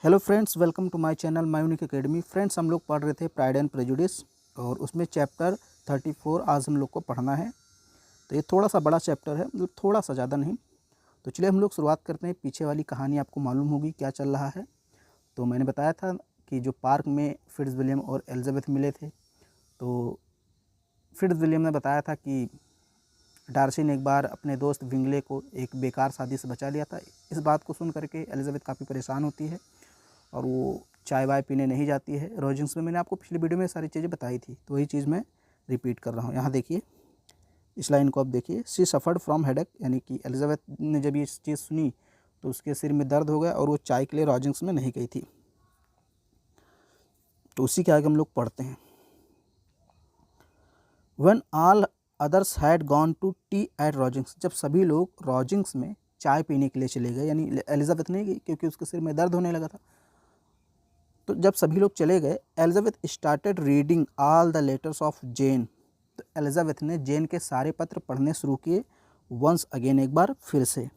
Hello friends, welcome to my channel my unique academy. Friends, हम लोग पढ़ रहे थे प्राइड एंड प्रेजुडिस और उसमें चैप्टर 34 आज हम लोग को पढ़ना है। तो ये थोड़ा सा बड़ा चैप्टर है, मतलब थोड़ा सा, ज़्यादा नहीं। तो चलिए हम लोग शुरुआत करते हैं। पीछे वाली कहानी आपको मालूम होगी क्या चल रहा है। तो मैंने बताया था कि जो पार्क में फिट्ज़विलियम और एलिजाबेथ मिले थे, तो फिट्ज़विलियम ने बताया था कि डार्सी ने एक बार अपने दोस्त विंगले को एक बेकार शादी से बचा लिया था। इस बात को सुन करके एलिजाबेथ काफ़ी परेशान होती है और वो चाय वाय पीने नहीं जाती है रॉजिंग्स में। मैंने आपको पिछली वीडियो में सारी चीज़ें बताई थी, तो वही चीज़ मैं रिपीट कर रहा हूँ। यहाँ देखिए, इस लाइन को आप देखिए। शी सफ़र्ड फ्रॉम हेडेक, यानी कि एलिजाबेथ ने जब ये चीज़ सुनी तो उसके सिर में दर्द हो गया और वो चाय के लिए रॉजिंग्स में नहीं गई थी। तो उसी के आगे हम लोग पढ़ते हैं। When all others had gone to tea at Rosings, जब सभी लोग रॉजिंग्स में चाय पीने के लिए चले गए, यानी एलिजाबेथ नहीं गई क्योंकि उसके सिर में दर्द होने लगा था। तो जब सभी लोग चले गए, Elizabeth started reading all the letters of Jane. तो एलिजाबेथ ने जेन के सारे पत्र पढ़ने शुरू किए। वंस अगेन, एक बार फिर से।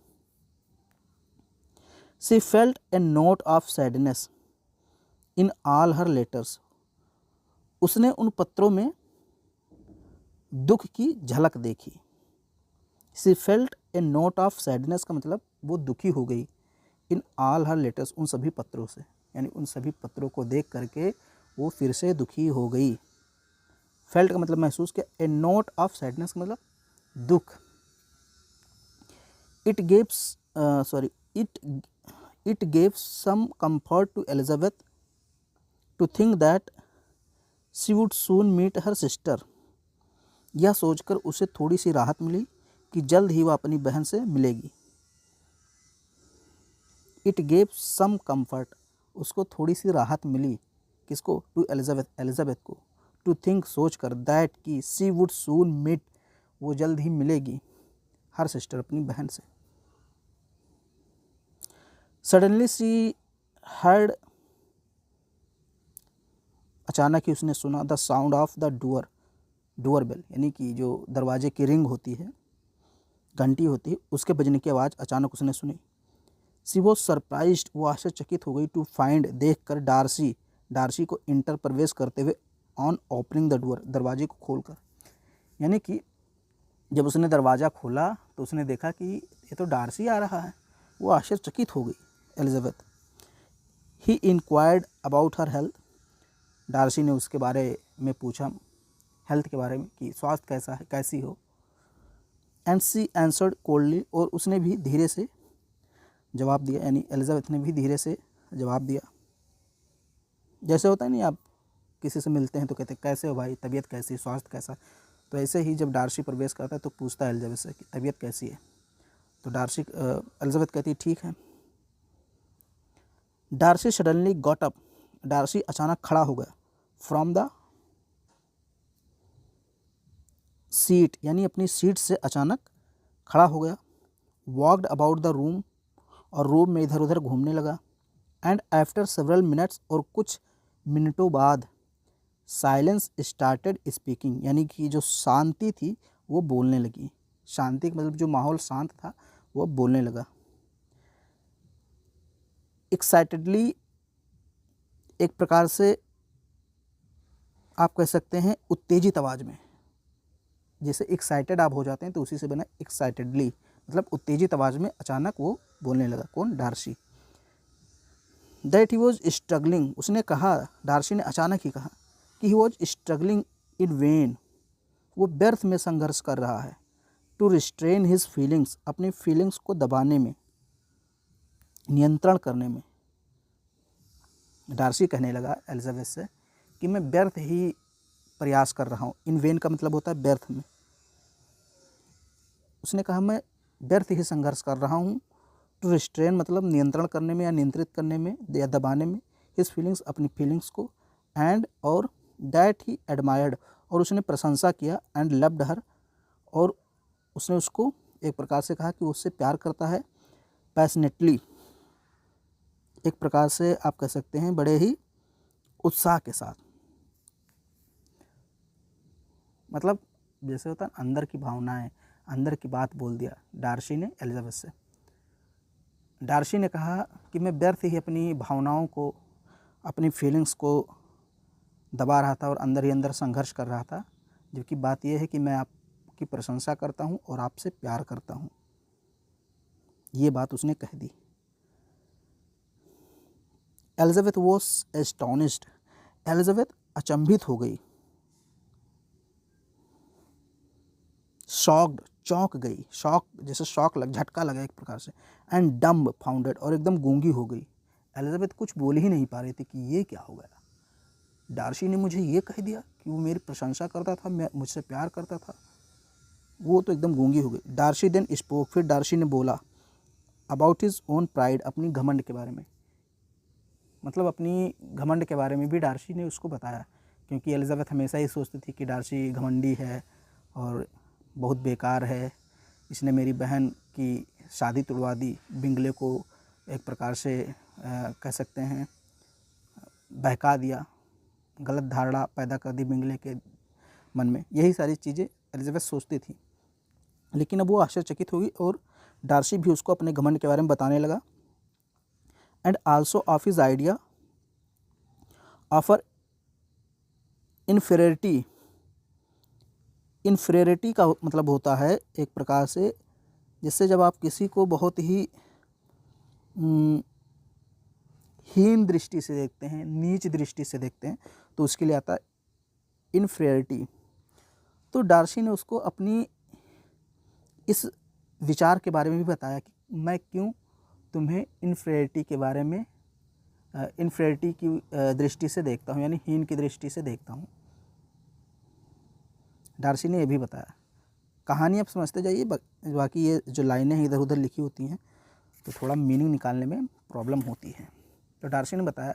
She felt A note of sadness in all her letters. उसने उन पत्रों में दुख की झलक देखी। She felt A note of sadness का मतलब वो दुखी हो गई। इन ऑल हर लेटर्स, उन सभी पत्रों से, यानी उन सभी पत्रों को देख करके वो फिर से दुखी हो गई। फेल्ट का मतलब महसूस किया। ए नोट ऑफ सैडनेस का मतलब दुख। It gives it gave some comfort to Elizabeth to think that she would soon meet her sister. यह सोचकर उसे थोड़ी सी राहत मिली कि जल्द ही वह अपनी बहन से मिलेगी। इट गेव सम कंफर्ट, उसको थोड़ी सी राहत मिली। किसको? टू एलिजाबेथ को। टू थिंक, सोच कर, दैट की सी वुड सून मीट, वो जल्द ही मिलेगी, हर सिस्टर, अपनी बहन से। सडनली सी हर्ड, अचानक ही उसने सुना, the sound of the door bell, यानी कि जो दरवाजे की रिंग होती है, घंटी होती है, उसके बजने की आवाज़ अचानक उसने सुनी। सी वो सरप्राइज्ड, वो आश्चर्यचकित हो गई, टू फाइंड, देख कर, डार्सी को इंटर, प्रवेश करते हुए, ऑन ओपनिंग द डोर, दरवाजे को खोलकर। यानी कि जब उसने दरवाज़ा खोला तो उसने देखा कि ये तो डार्सी आ रहा है। वो आश्चर्यचकित हो गई Elizabeth. He inquired about her health, Darcy ने उसके बारे में पूछा, हेल्थ के बारे में, कि स्वास्थ्य कैसा है, कैसी हो। एंड सी आंसर्ड कोल्डली, और उसने भी धीरे से जवाब दिया, यानी एलिजाबेथ ने भी धीरे से जवाब दिया। जैसे होता है नहीं, आप किसी से मिलते हैं तो कहते हैं कैसे हो भाई, तबीयत कैसी, स्वास्थ्य कैसा। तो ऐसे ही जब डार्सी प्रवेश करता है तो पूछता है एलिजाबेथ से कि तबीयत कैसी है। तो एलिजाबेथ कहती है ठीक है। Darcy suddenly got up, Darcy अचानक खड़ा हो गया। फ्रॉम द सीट, यानी अपनी सीट से अचानक खड़ा हो गया। वॉकड अबाउट द रूम, और रूम में इधर उधर घूमने लगा। एंड आफ्टर सेवरल मिनट्स, और कुछ मिनटों बाद, साइलेंस स्टार्टेड स्पीकिंग, यानी कि जो शांति थी वो बोलने लगी। शांति का मतलब जो माहौल शांत था वो बोलने लगा। एक्साइटेडली, एक प्रकार से आप कह सकते हैं उत्तेजित आवाज़ में। जैसे एक्साइटेड आप हो जाते हैं तो उसी से बना एक्साइटेडली, मतलब उत्तेजित आवाज़ में अचानक वो बोलने लगा। कौन? Darcy. That he was struggling, उसने कहा, डार्सी ने अचानक ही कहा कि he was struggling in vain, वो व्यर्थ में संघर्ष कर रहा है। टू रिस्ट्रेन हिज फीलिंग्स, अपनी फीलिंग्स को दबाने में, नियंत्रण करने में। डार्सी कहने लगा एलिजाबेथ से कि मैं व्यर्थ ही प्रयास कर रहा हूँ। इन वेन का मतलब होता है व्यर्थ में। उसने कहा मैं व्यर्थ ही संघर्ष कर रहा हूँ। टू रिस्ट्रेन मतलब नियंत्रण करने में या नियंत्रित करने में या दबाने में। हिज फीलिंग्स, अपनी फीलिंग्स को। एंड, और दैट ही एडमायर्ड, और उसने प्रशंसा किया। एंड लव्ड हर, और उसने उसको एक प्रकार से कहा कि उससे प्यार करता है। पैशनेटली, एक प्रकार से आप कह सकते हैं बड़े ही उत्साह के साथ। मतलब जैसे होता है अंदर की भावनाएं, अंदर की बात बोल दिया डार्सी ने एलिजाबेथ से। डार्सी ने कहा कि मैं व्यर्थ ही अपनी भावनाओं को, अपनी फीलिंग्स को दबा रहा था और अंदर ही अंदर संघर्ष कर रहा था, जबकि बात यह है कि मैं आपकी प्रशंसा करता हूँ और आपसे प्यार करता हूँ। ये बात उसने कह दी। Elizabeth was astonished. एलिजाबेथ अचंभित हो गई, शॉक्ड, चौंक गई, शॉक जैसे शॉक लग, झटका लगा एक प्रकार से, एंड डम्ब फाउंडेड, और एकदम गूंगी हो गई। एलिजाबेथ कुछ बोल ही नहीं पा रही थी कि ये क्या हो गया। डार्सी ने मुझे ये कह दिया कि वो मेरी प्रशंसा करता था, मैं मुझसे प्यार करता था। वो तो एकदम गूंगी हो गई। डार्सी देन स्पोक, फिर डार्सी ने बोला अबाउट हिज ओन प्राइड, अपनी घमंड के बारे में, मतलब अपनी घमंड के बारे में भी डार्सी ने उसको बताया, क्योंकि एलिजाबेथ हमेशा ही सोचती थी कि डार्सी घमंडी है और बहुत बेकार है, इसने मेरी बहन की शादी तुड़वा दी, बिंगले को एक प्रकार से कह सकते हैं बहका दिया, गलत धारणा पैदा कर दी बिंगले के मन में। यही सारी चीज़ें एलिजाबेथ सोचती थी। लेकिन अब वो आश्चर्यचकित हुई और डार्सी भी उसको अपने घमंड के बारे में बताने लगा, and also of his idea offer inferiority. Inferiority का मतलब होता है एक प्रकार से, जिससे जब आप किसी को बहुत ही हीन दृष्टि से देखते हैं, नीच दृष्टि से देखते हैं, तो उसके लिए आता है इन्फीरियरिटी। तो डार्सी ने उसको अपनी इस विचार के बारे में भी बताया कि मैं क्यों तुम्हें इन्फीरियरिटी के बारे में, इन्फीरियरिटी की दृष्टि से देखता हूँ, यानी हीन की दृष्टि से देखता हूँ। डार्सी ने यह भी बताया। कहानी आप समझते जाइए, बाकी ये जो लाइनें हैं इधर उधर लिखी होती हैं तो थोड़ा मीनिंग निकालने में प्रॉब्लम होती है। तो डार्सी ने बताया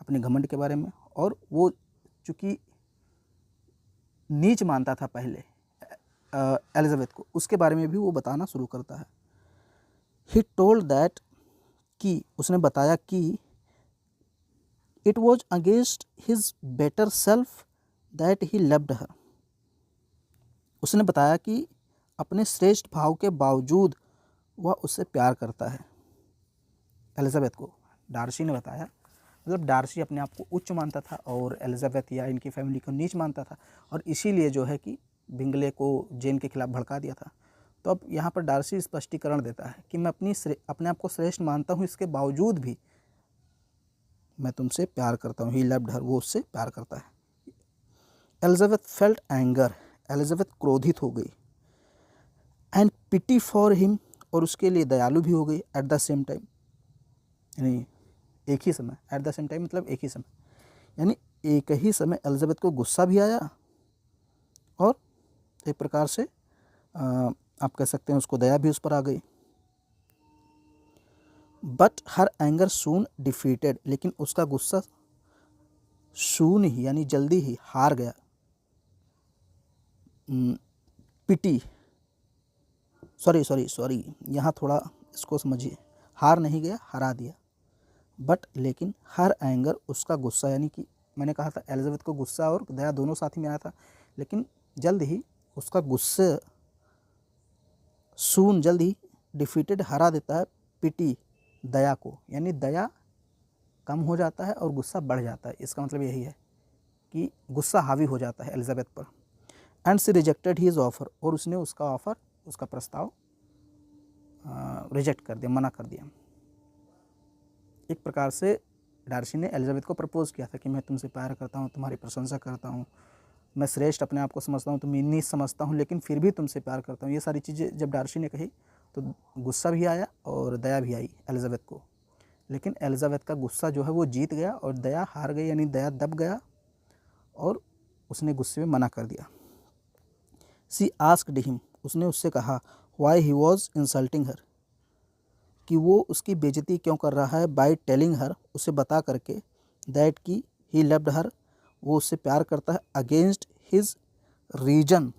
अपने घमंड के बारे में, और वो चूँकि नीच मानता था पहले एलिजाबेथ को, उसके बारे में भी वो बताना शुरू करता है। ही टोल्ड दैट, कि उसने बताया कि it was against his better self that he loved her. उसने बताया कि अपने श्रेष्ठ भाव के बावजूद वह उससे प्यार करता है। एलिजाबेथ को डार्सी ने बताया, मतलब डार्सी अपने आप को उच्च मानता था और एलिजाबेथ या इनकी फैमिली को नीच मानता था, और इसीलिए जो है कि बिंगले को जेन के खिलाफ भड़का दिया था। तो अब यहाँ पर डार्सी स्पष्टीकरण देता है कि मैं अपने आप को श्रेष्ठ मानता हूँ, इसके बावजूद भी मैं तुमसे प्यार करता हूँ। ही लव्ड हर, वो उससे प्यार करता है। एलिजाबेथ फेल्ट एंगर, एलिजाबेथ क्रोधित हो गई, एंड पिटी फॉर हिम, और उसके लिए दयालु भी हो गई एट द सेम टाइम, यानी एक ही समय, एट द सेम टाइम मतलब एक ही समय, यानी एक ही समय एलिजाबेथ को गुस्सा भी आया और एक प्रकार से आप कह सकते हैं उसको दया भी उस पर आ गई। But her anger soon defeated, लेकिन उसका गुस्सा सून ही यानी जल्दी ही हार गया। पिटी, सॉरी यहाँ थोड़ा इसको समझिए, हार नहीं गया, हरा दिया। बट लेकिन हर एंगर, उसका गुस्सा, यानी कि मैंने कहा था एलिजाबेथ को गुस्सा और दया दोनों साथ ही में आया था, लेकिन जल्द ही उसका गुस्से सून जल्द ही डिफीटेड हरा देता है पिटी दया को, यानी दया कम हो जाता है और गुस्सा बढ़ जाता है। इसका मतलब यही है कि गुस्सा हावी हो जाता है एलिजाबेथ पर। And she rejected his offer, और उसने उसका ऑफर, उसका प्रस्ताव रिजेक्ट कर दिया, मना कर दिया। एक प्रकार से डार्सी ने एलिजाबेथ को प्रपोज किया था कि मैं तुमसे प्यार करता हूँ, तुम्हारी प्रशंसा करता हूँ, मैं श्रेष्ठ अपने आप को समझता हूँ, तुम्हें नीच समझता हूँ, लेकिन फिर भी तुमसे प्यार करता हूँ। ये सारी चीज़ें जब डार्सी ने कही तो गुस्सा भी आया और दया भी आई एलिजाबेथ को, लेकिन एलिजाबेथ का गुस्सा जो है वो जीत गया और दया हार गई, यानी दया दब गया और उसने गुस्से में मना कर दिया। सी आस्क्ड हिम, उसने उससे कहा व्हाई ही वॉज इंसल्टिंग हर, कि वो उसकी बेइज्जती क्यों कर रहा है, बाय टेलिंग हर, उसे बता करके, दैट की ही लव्ड हर, वो उससे प्यार करता है, against his reason.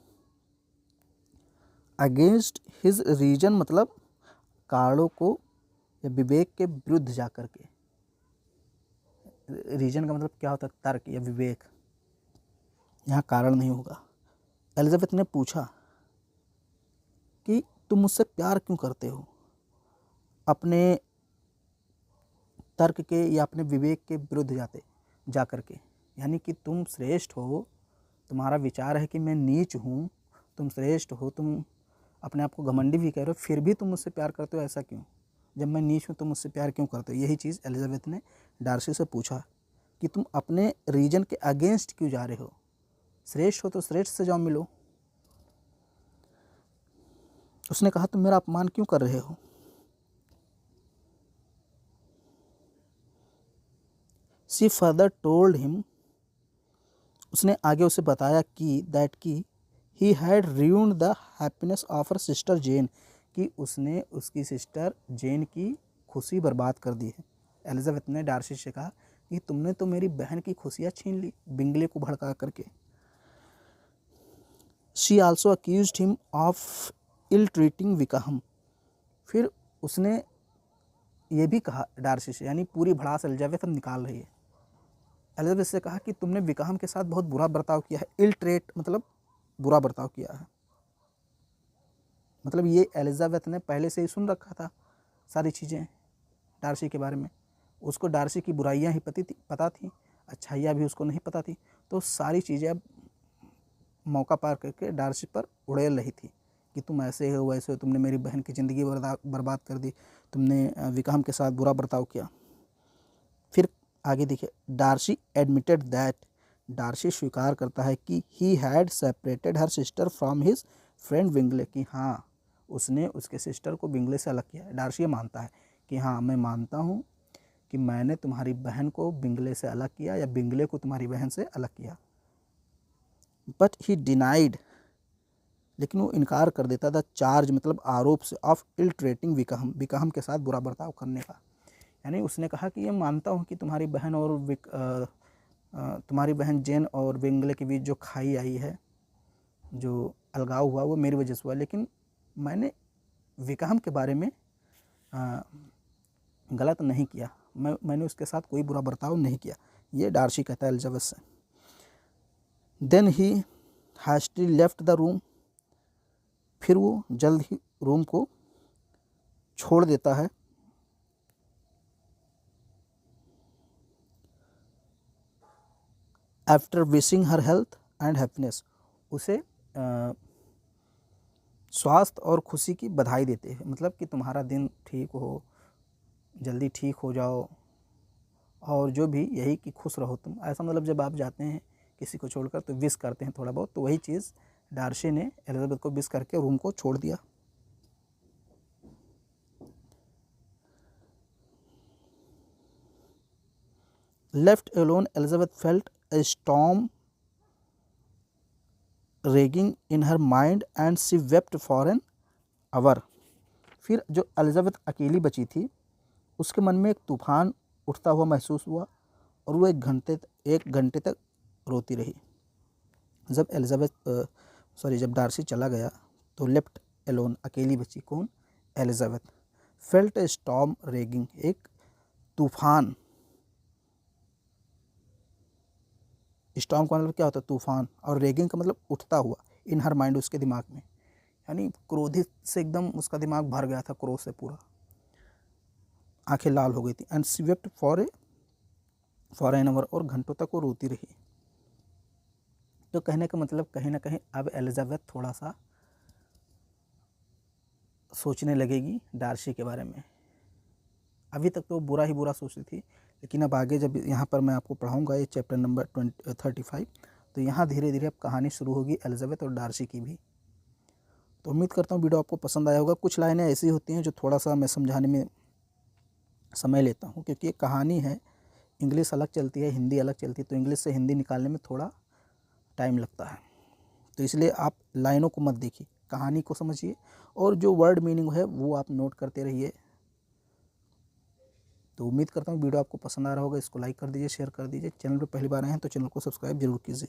Against his reason मतलब कारणों को या विवेक के विरुद्ध जा कर के। रीजन का मतलब क्या होता है, तर्क या विवेक, यहाँ कारण नहीं होगा। एलिजाबेथ ने पूछा कि तुम मुझसे प्यार क्यों करते हो, अपने तर्क के या अपने विवेक के विरुद्ध जा कर के, यानी कि तुम श्रेष्ठ हो, तुम्हारा विचार है कि मैं नीच हूँ, तुम श्रेष्ठ हो, तुम अपने आप को घमंडी भी कह रहे हो, फिर भी तुम मुझसे प्यार करते हो, ऐसा क्यों? जब मैं नीच हूँ तुम मुझसे प्यार क्यों करते हो? यही चीज़ एलिजाबेथ ने डार्सी से पूछा कि तुम अपने रीजन के अगेंस्ट क्यों जा रहे हो? श्रेष्ठ हो तो श्रेष्ठ से जाओ मिलो। उसने कहा तुम मेरा अपमान क्यों कर रहे हो? शी फर्दर टोल्ड हिम, उसने आगे उसे बताया कि he had ruined the happiness of her sister Jane, कि उसने उसकी सिस्टर जेन की खुशी बर्बाद कर दी है। एलिजाबेथ ने डार्सी से कहा कि तुमने तो मेरी बहन की खुशियाँ छीन ली बिंगले को भड़का करके। She also accused him of ill treating Wickham, फिर उसने ये भी कहा डार्सी से, यानी पूरी भड़ास एलिजाबेथ निकाल रही है। एलिजाबेथ से कहा कि तुमने विकाहम के साथ बहुत बुरा बर्ताव किया है। इल ट्रेट मतलब बुरा बर्ताव किया है, मतलब ये एलिजाबेथ ने पहले से ही सुन रखा था सारी चीज़ें डार्सी के बारे में। उसको डार्सी की बुराइयां ही पता थी, अच्छाइयाँ भी उसको नहीं पता थी। तो सारी चीज़ें अब मौका पार करके डार्सी पर उड़ेल रही थी कि तुम ऐसे हो वैसे हो, तुमने मेरी बहन की ज़िंदगी बर्बाद कर दी, तुमने विकाहम के साथ बुरा बर्ताव किया। फिर आगे देखिए, डार्सी एडमिटेड दैट, डार्सी स्वीकार करता है कि he had separated her sister from his friend Bingley, कि हाँ उसने उसके सिस्टर को विंगले से अलग किया है। डार्सी ये मानता है कि हाँ मैं मानता हूँ कि मैंने तुम्हारी बहन को बिंगले से अलग किया या बिंगले को तुम्हारी बहन से अलग किया। बट ही डिनाइड, लेकिन वो इनकार कर देता था चार्ज मतलब आरोप से ऑफ इल ट्रीटिंग विकाहम के साथ बुरा बर्ताव करने का। यानी उसने कहा कि ये मानता हूँ कि तुम्हारी बहन जेन और बिंगले के बीच जो खाई आई है, जो अलगाव हुआ, वो मेरी वजह से हुआ, लेकिन मैंने विकाहम के बारे में गलत नहीं किया, मैंने उसके साथ कोई बुरा बर्ताव नहीं किया। ये डार्सी कहता है एलिजाबेथ से। Then he hastily left the room, फिर वो जल्द ही रूम को छोड़ देता है। After wishing her health and happiness, उसे स्वास्थ्य और खुशी की बधाई देते हैं, मतलब कि तुम्हारा दिन ठीक हो, जल्दी ठीक हो जाओ, और जो भी यही कि खुश रहो तुम, ऐसा मतलब जब आप जाते हैं किसी को छोड़कर तो विश करते हैं थोड़ा बहुत, तो वही चीज़ डार्सी ने एलिजाबेथ को विश करके रूम को छोड़ दिया। Left alone Elizabeth felt a storm raging in her mind and she wept for an hour, फिर जो एलिजाबेथ अकेली बची थी उसके मन में एक तूफान उठता हुआ महसूस हुआ और वो एक घंटे तक रोती रही। जब डार्सी चला गया तो लेफ्ट एलोन, अकेली बची, कौन? Elizabeth. Felt a storm raging, एक तूफान, स्टॉर्म का मतलब क्या होता है? तूफान, और रेगिंग का मतलब उठता हुआ, इन हर माइंड, उसके दिमाग में, यानी क्रोधित से एकदम उसका दिमाग भर गया था, क्रोध से पूरा आंखें लाल हो गई थी। And she wept for an our, और घंटों तक वो रोती रही। तो कहने का मतलब कहीं ना कहीं अब एलिजाबेथ थोड़ा सा सोचने लगेगी डार्सी के बारे में। अभी तक तो बुरा ही बुरा सोचती थी, लेकिन अब आगे जब यहाँ पर मैं आपको पढ़ाऊँगा ये चैप्टर नंबर 35, तो यहाँ धीरे धीरे अब कहानी शुरू होगी एलिजाबेथ और डार्सी की भी। तो उम्मीद करता हूँ वीडियो आपको पसंद आया होगा। कुछ लाइनें ऐसी होती हैं जो थोड़ा सा मैं समझाने में समय लेता हूँ, क्योंकि ये कहानी है, इंग्लिश अलग चलती है, हिंदी अलग चलती है, तो इंग्लिश से हिंदी निकालने में थोड़ा टाइम लगता है। तो इसलिए आप लाइनों को मत देखिए, कहानी को समझिए, और जो वर्ड मीनिंग है वो आप नोट करते रहिए। तो उम्मीद करता हूँ वीडियो आपको पसंद आ रहा होगा। इसको लाइक कर दीजिए, शेयर कर दीजिए। चैनल पर पहली बार आए हैं तो चैनल को सब्सक्राइब जरूर कीजिए।